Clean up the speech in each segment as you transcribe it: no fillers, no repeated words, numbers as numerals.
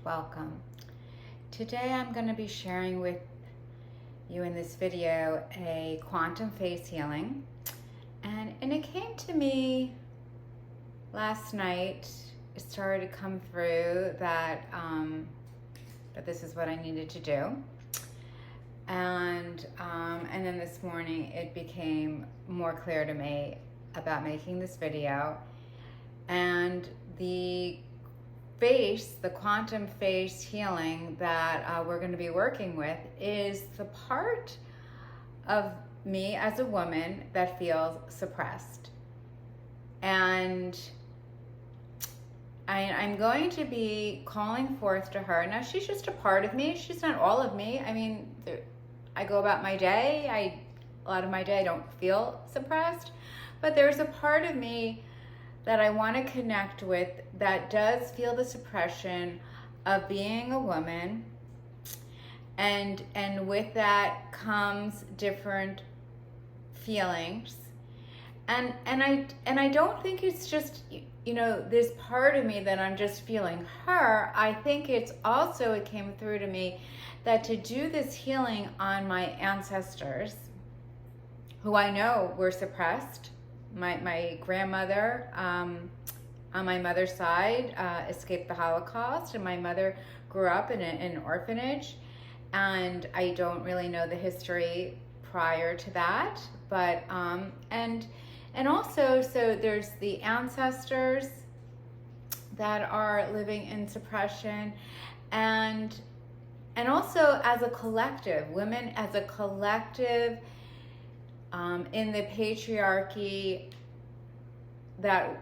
welcome. Today I'm going to be sharing with you in this video a quantum phase healing, and it came to me last night. It started to come through that this is what I needed to do, and then this morning it became more clear to me about making this video. And the quantum phase healing that we're going to be working with is the part of me as a woman that feels suppressed. And I'm going to be calling forth to her. Now, she's just a part of me. She's not all of me. I mean, I go about my day. A lot of my day I don't feel suppressed. But there's a part of me that I want to connect with that does feel the suppression of being a woman, and with that comes different feelings, and I don't think it's just this part of me that I'm just feeling her. I think it's also, it came through to me that to do this healing on my ancestors, who I know were suppressed. My grandmother on my mother's side escaped the Holocaust, and my mother grew up in an orphanage, and I don't really know the history prior to that, but and also, so there's the ancestors that are living in suppression, and also as a collective, women as a collective, in the patriarchy that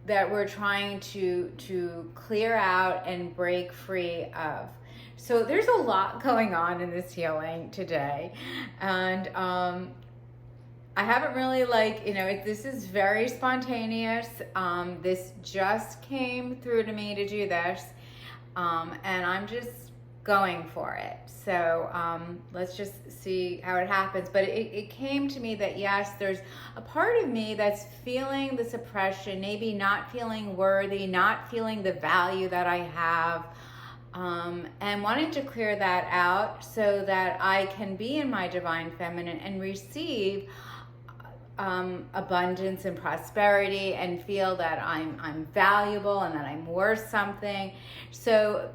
we're trying to clear out and break free of. So there's a lot going on in this healing today, and I haven't really this is very spontaneous. This just came through to me to do this, and I'm just going for it. So let's just see how it happens. But it came to me that yes, there's a part of me that's feeling the suppression, maybe not feeling worthy, not feeling the value that I have, and wanting to clear that out so that I can be in my divine feminine and receive abundance and prosperity, and feel that I'm valuable and that I'm worth something. So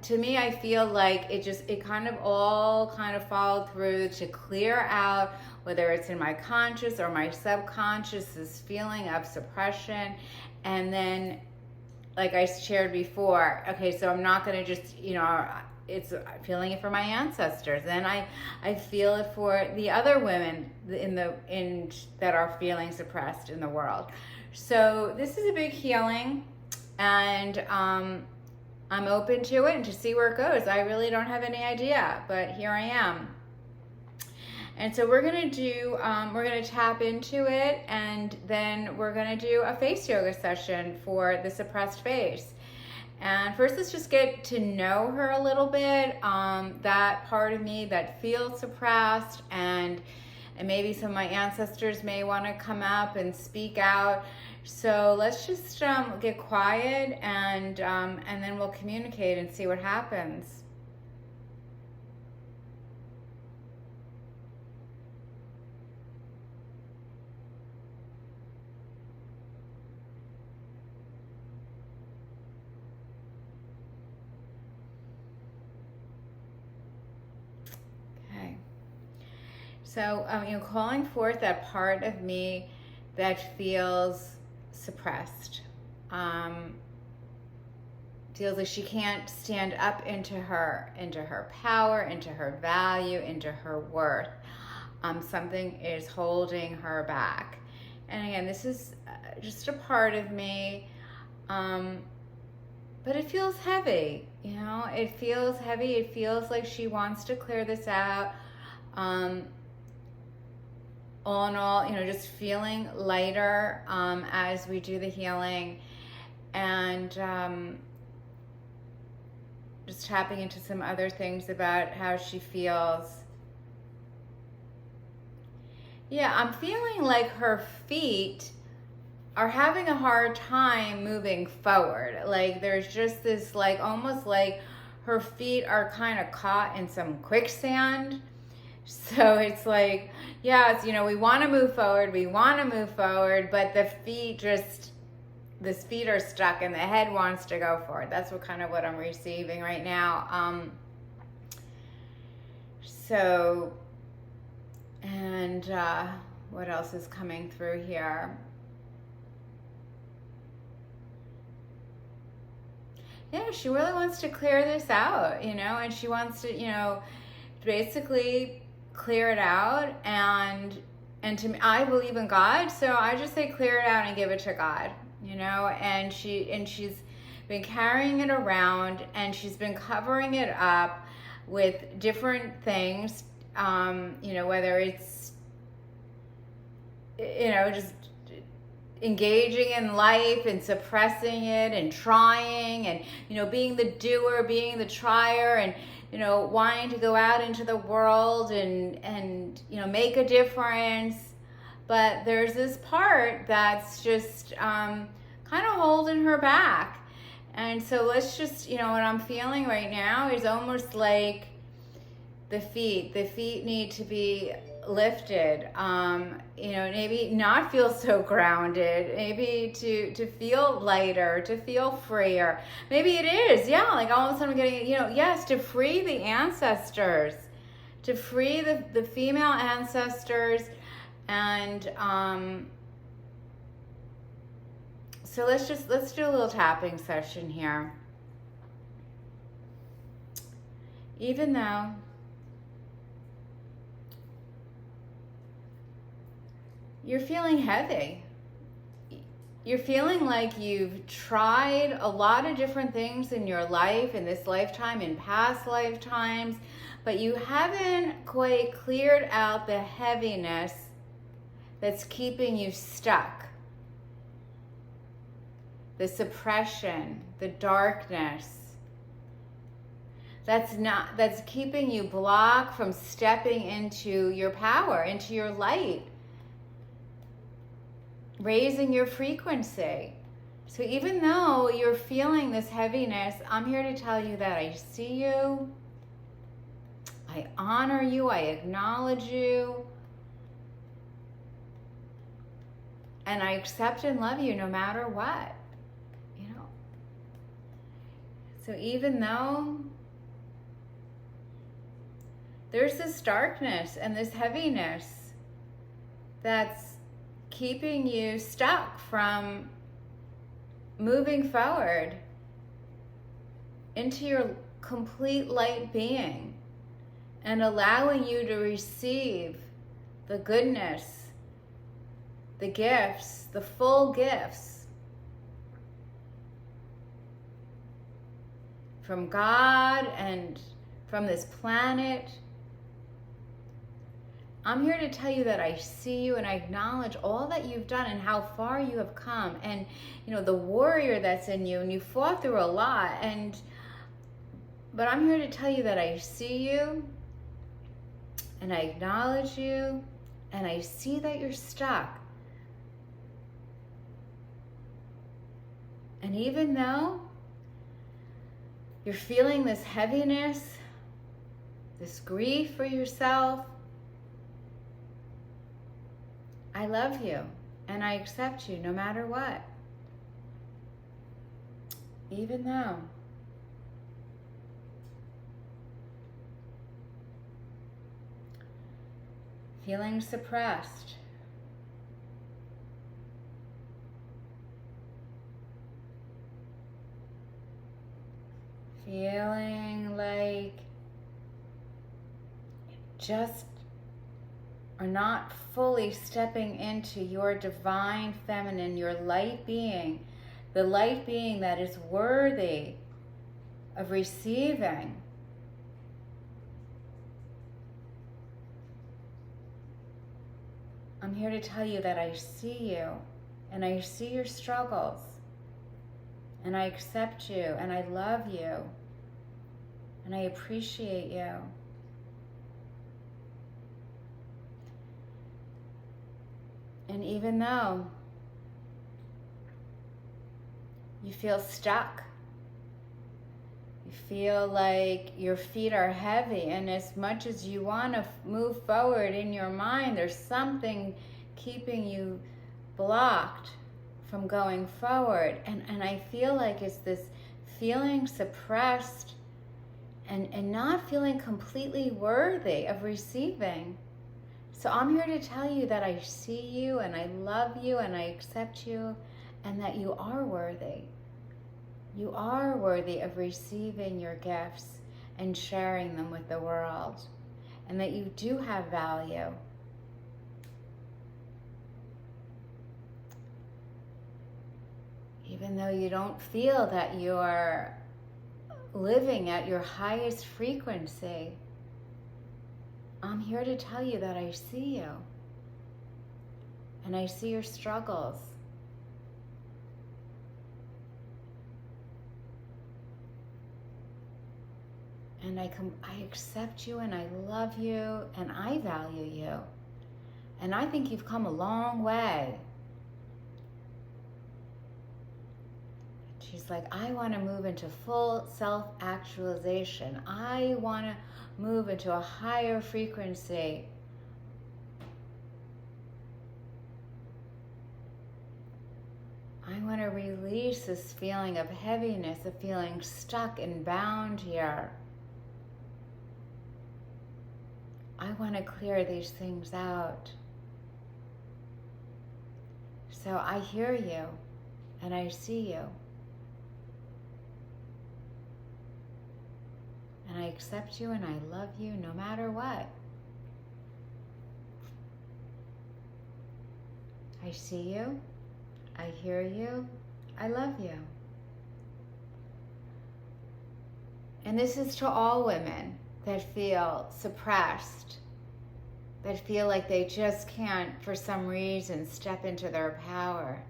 to me, I feel like it kind of all followed through to clear out, whether it's in my conscious or my subconscious, this feeling of suppression. And then, like I shared before, okay, so I'm not going to just, it's feeling it for my ancestors. Then I feel it for the other women that are feeling suppressed in the world. So this is a big healing, and I'm open to it and to see where it goes. I really don't have any idea, but here I am. And so we're gonna tap into it, and then we're gonna do a face yoga session for the suppressed face. And first, let's just get to know her a little bit, that part of me that feels suppressed, and maybe some of my ancestors may wanna come up and speak out. So let's just get quiet, and then we'll communicate and see what happens. Okay. So calling forth that part of me that feels suppressed, feels like she can't stand up into her power, into her value, into her worth. Something is holding her back. And again, this is just a part of me, but it feels heavy. It feels heavy. It feels like she wants to clear this out. All in all, just feeling lighter as we do the healing, and just tapping into some other things about how she feels. Yeah, I'm feeling like her feet are having a hard time moving forward. Like there's just this like almost like her feet are kind of caught in some quicksand. So it's like, yeah, it's, we want to move forward, but the feet are stuck and the head wants to go forward. That's what I'm receiving right now. What else is coming through here? Yeah, she really wants to clear this out, and she wants to, basically clear it out. And to me, I believe in God, so I just say clear it out and give it to God, and she's been carrying it around, and she's been covering it up with different things, whether it's, just engaging in life and suppressing it and trying and, being the doer, being the trier, and, wanting to go out into the world and make a difference. But there's this part that's just kind of holding her back. And so let's just, what I'm feeling right now is almost like the feet need to be lifted, maybe not feel so grounded, maybe to feel lighter, to feel freer. Maybe it is, like all of a sudden I'm getting, yes, to free the ancestors, to free the female ancestors. And so let's do a little tapping session here. Even though you're feeling heavy, you're feeling like you've tried a lot of different things in your life, in this lifetime, in past lifetimes, but you haven't quite cleared out the heaviness that's keeping you stuck. The suppression, the darkness, that's keeping you blocked from stepping into your power, into your light, raising your frequency. So even though you're feeling this heaviness, I'm here to tell you that I see you, I honor you, I acknowledge you, and I accept and love you no matter what. So even though there's this darkness and this heaviness that's keeping you stuck from moving forward into your complete light being and allowing you to receive the goodness, the gifts, the full gifts from God and from this planet. I'm here to tell you that I see you and I acknowledge all that you've done and how far you have come, and the warrior that's in you, and you fought through a lot, but I'm here to tell you that I see you and I acknowledge you, and I see that you're stuck. And even though you're feeling this heaviness, this grief for yourself, I love you and I accept you no matter what. Even though feeling suppressed, feeling like just are not fully stepping into your divine feminine, your light being, the light being that is worthy of receiving. I'm here to tell you that I see you and I see your struggles and I accept you and I love you and I appreciate you. And even though You feel stuck. You feel like your feet are heavy, and as much as you want to move forward in your mind, there's something keeping you blocked from going forward. And I feel like it's this feeling suppressed and not feeling completely worthy of receiving. So I'm here to tell you that I see you and I love you and I accept you, and that you are worthy. You are worthy of receiving your gifts and sharing them with the world, and that you do have value. Even though you don't feel that you're living at your highest frequency, I'm here to tell you that I see you, and I see your struggles. And I accept you, and I love you, and I value you. And I think you've come a long way. She's like, I want to move into full self-actualization. I want to move into a higher frequency. I want to release this feeling of heaviness, of feeling stuck and bound here. I want to clear these things out. So I hear you and I see you. And I accept you and I love you no matter what. I see you, I hear you, I love you. And this is to all women that feel suppressed, that feel like they just can't, for some reason, step into their power,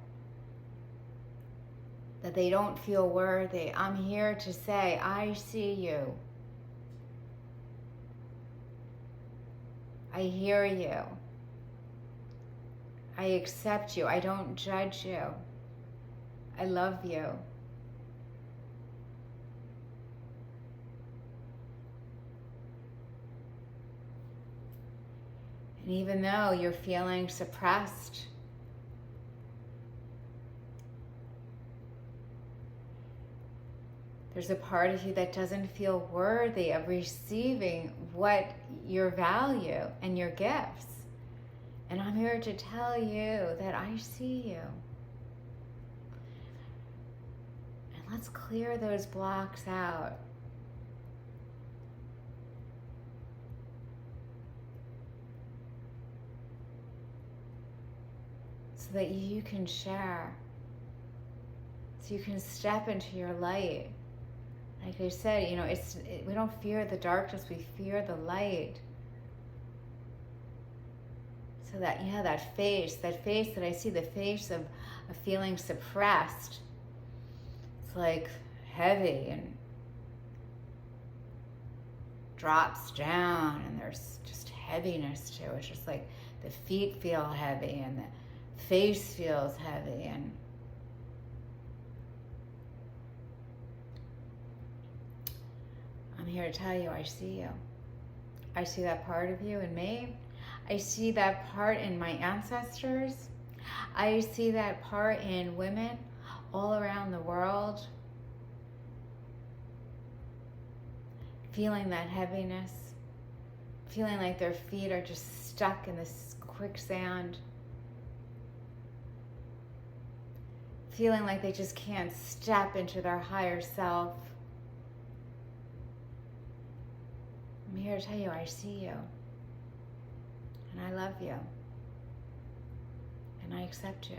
that they don't feel worthy. I'm here to say, I see you. I hear you. I accept you. I don't judge you. I love you. And even though you're feeling suppressed, there's a part of you that doesn't feel worthy of receiving what your value and your gifts. And I'm here to tell you that I see you. And let's clear those blocks out. So that you can share. So you can step into your light. Like I said, we don't fear the darkness, we fear the light. So that face that I see, the face of feeling suppressed. It's like heavy and drops down, and there's just heaviness to it. It's just like the feet feel heavy and the face feels heavy, and I'm here to tell you I see you. I see that part of you in me. I see that part in my ancestors. I see that part in women all around the world, feeling that heaviness, feeling like their feet are just stuck in this quicksand, feeling like they just can't step into their higher self. I'm here to tell you I see you. And I love you. And I accept you.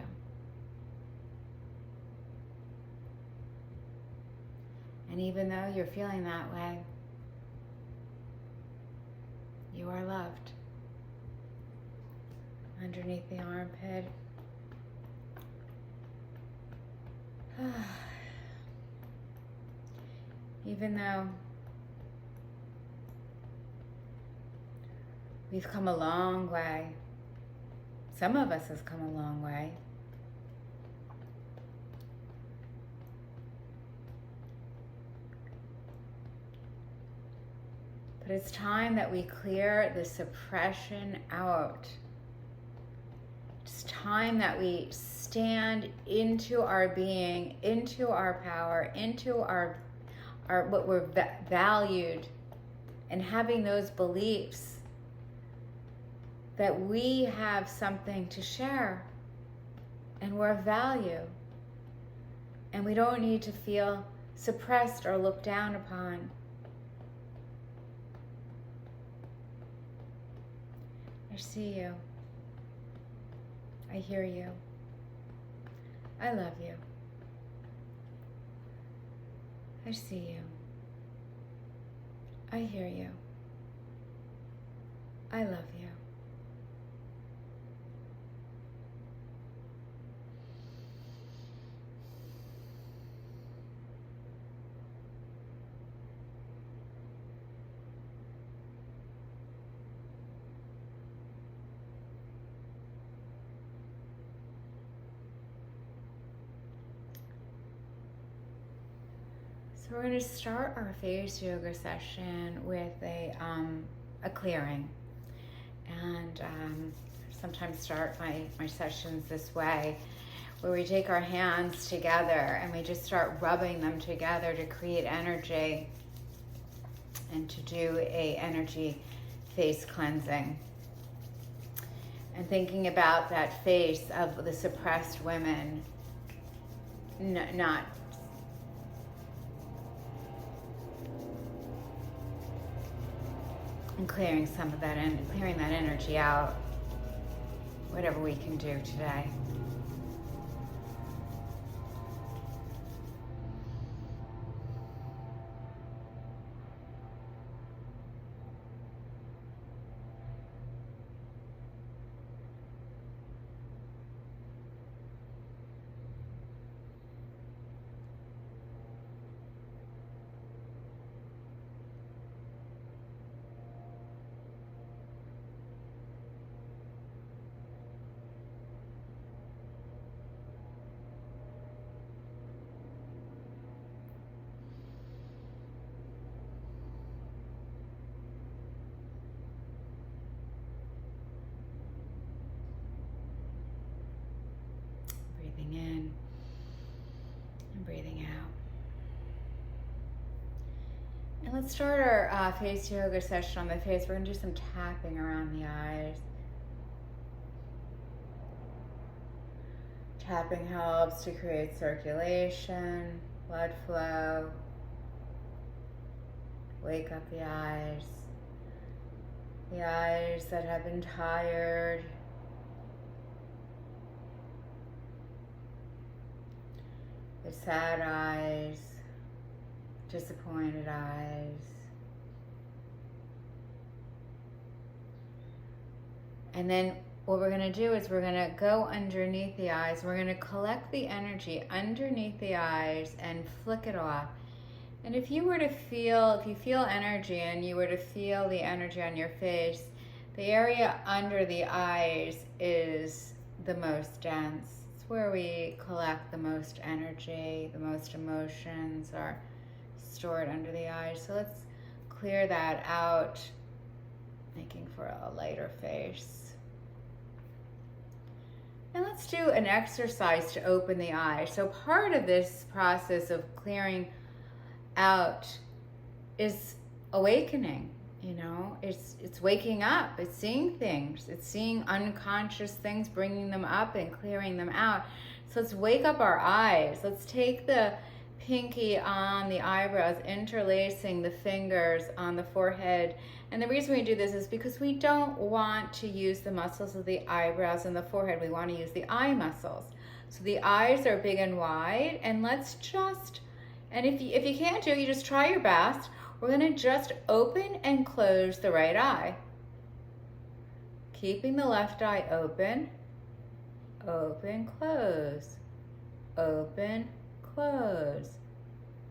And even though you're feeling that way, you are loved. Underneath the armpit. Even though we've come a long way. Some of us has come a long way. But it's time that we clear the suppression out. It's time that we stand into our being, into our power, into our what we're valued, and having those beliefs that we have something to share and we're of value. And we don't need to feel suppressed or looked down upon. I see you. I hear you. I love you. I see you. I hear you. I love you. So we're going to start our face yoga session with a clearing. And sometimes start my sessions this way, where we take our hands together and we just start rubbing them together to create energy and to do a energy face cleansing. And thinking about that face of the suppressed women, not and clearing some of that clearing that energy out, whatever we can do today. Breathing in and breathing out. And let's start our face yoga session on the face. We're going to do some tapping around the eyes. Tapping helps to create circulation, blood flow, wake up the eyes that have been tired, the sad eyes, disappointed eyes. And then what we're going to do is we're going to go underneath the eyes. We're going to collect the energy underneath the eyes and flick it off. And if you feel energy and you were to feel the energy on your face, the area under the eyes is the most dense. It's where we collect the most energy, the most emotions are stored under the eyes. So let's clear that out, making for a lighter face. And let's do an exercise to open the eye. So part of this process of clearing out is awakening, it's waking up, it's seeing things, it's seeing unconscious things, bringing them up and clearing them out. So let's wake up our eyes. Let's take the pinky on the eyebrows, interlacing the fingers on the forehead. And the reason we do this is because we don't want to use the muscles of the eyebrows and the forehead. We want to use the eye muscles. So the eyes are big and wide, and let's just, and if you can't do it, you just try your best. We're going to just open and close the right eye. Keeping the left eye open, open, close, open, close,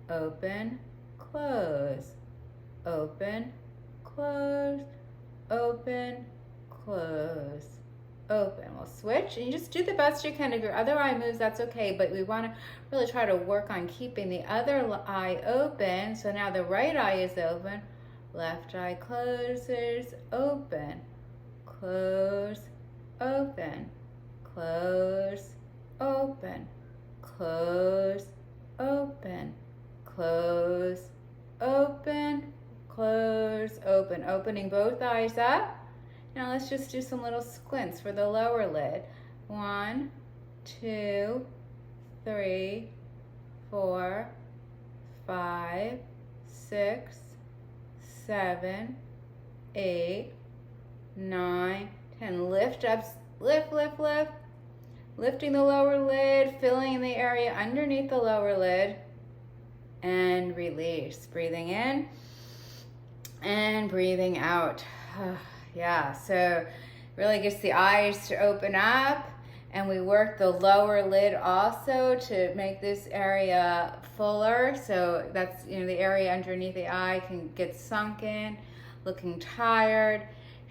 open, close, open, close, open, close, open. We'll switch, and you just do the best you can. If your other eye moves, that's okay, but we want to really try to work on keeping the other eye open. So now the right eye is open, Left eye closes, open, close, open, close, open, close, open, close, open, close, open. Opening both eyes up. Now let's just do some little squints for the lower lid. 1, 2, 3, 4, 5, 6, 7, 8, 9, 10. Lift up, lift, lift, lift. Lifting the lower lid, filling the area underneath the lower lid, and release. Breathing in and breathing out. Yeah, so really gets the eyes to open up, and we work the lower lid also to make this area fuller. So that's, you know, the area underneath the eye can get sunken, looking tired.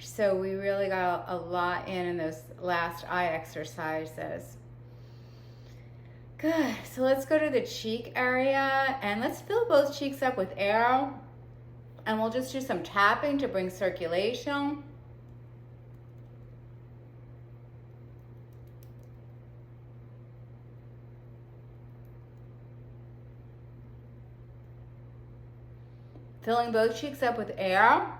So we really got a lot in those last eye exercises. Good. So let's go to the cheek area, and let's fill both cheeks up with air. And we'll just do some tapping to bring circulation. Filling both cheeks up with air.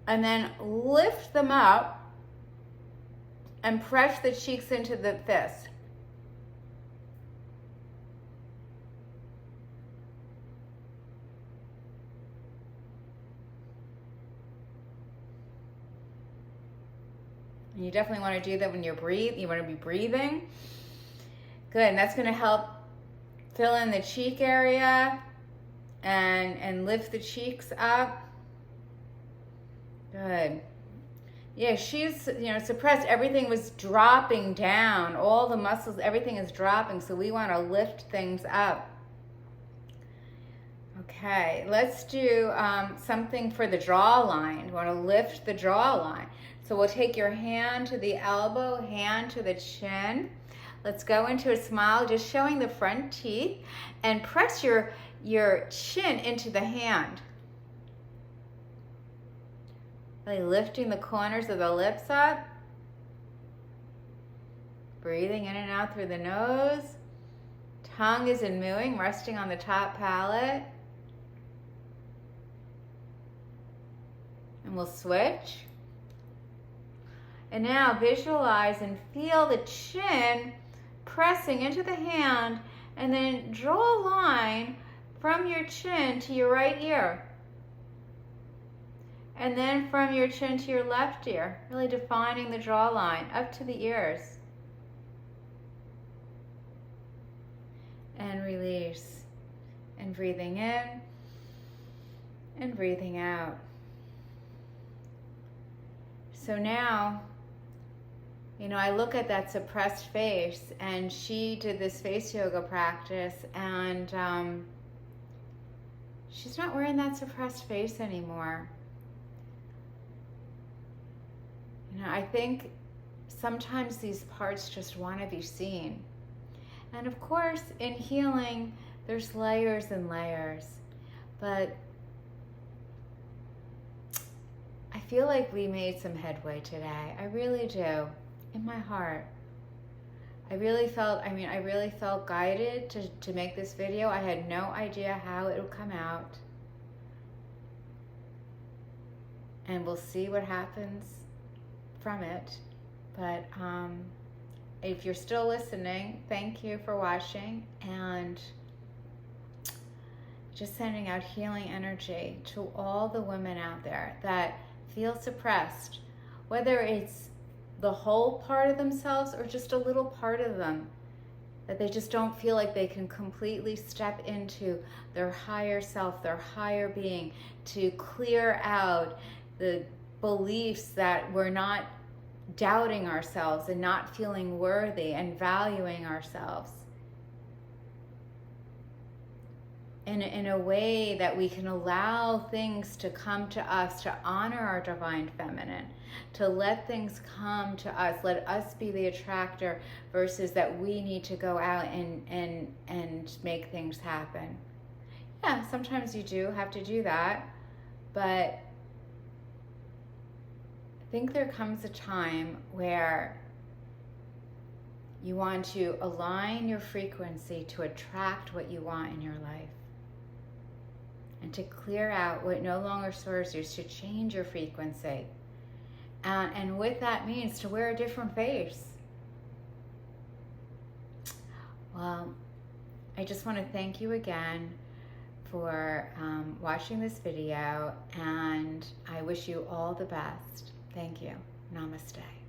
And then lift them up and press the cheeks into the fist. And you definitely want to do that when you breathe. You want to be breathing. Good, and that's going to help fill in the cheek area and lift the cheeks up. Good. Yeah, she's, you know, suppressed. Everything was dropping down. All the muscles, everything is dropping. So we want to lift things up. Okay, let's do something for the jawline. You want to lift the jawline. So we'll take your hand to the elbow, hand to the chin. Let's go into a smile, just showing the front teeth, and press your chin into the hand. Really lifting the corners of the lips up. Breathing in and out through the nose. Tongue isn't moving, resting on the top palate. And we'll switch. And now visualize and feel the chin pressing into the hand, and then draw a line from your chin to your right ear. And then from your chin to your left ear, really defining the jawline up to the ears. And release. And breathing in and breathing out. So now, you know, I look at that suppressed face, and she did this face yoga practice, and she's not wearing that suppressed face anymore. You know, I think sometimes these parts just want to be seen. And of course, in healing, there's layers and layers. But I feel like we made some headway today. I really do, in my heart. I really felt guided to make this video. I had no idea how it would come out. And we'll see what happens from it. But if you're still listening, thank you for watching, and just sending out healing energy to all the women out there that feel suppressed, whether it's the whole part of themselves or just a little part of them, that they just don't feel like they can completely step into their higher self, their higher being, to clear out the beliefs that we're not doubting ourselves and not feeling worthy and valuing ourselves in a way that we can allow things to come to us, to honor our divine feminine, to let things come to us, let us be the attractor, versus that we need to go out and make things happen. Yeah, sometimes you do have to do that, But I think there comes a time where you want to align your frequency to attract what you want in your life, and to clear out what no longer serves you, to change your frequency. And what that means to wear a different face. Well, I just want to thank you again for watching this video, and I wish you all the best. Thank you. Namaste.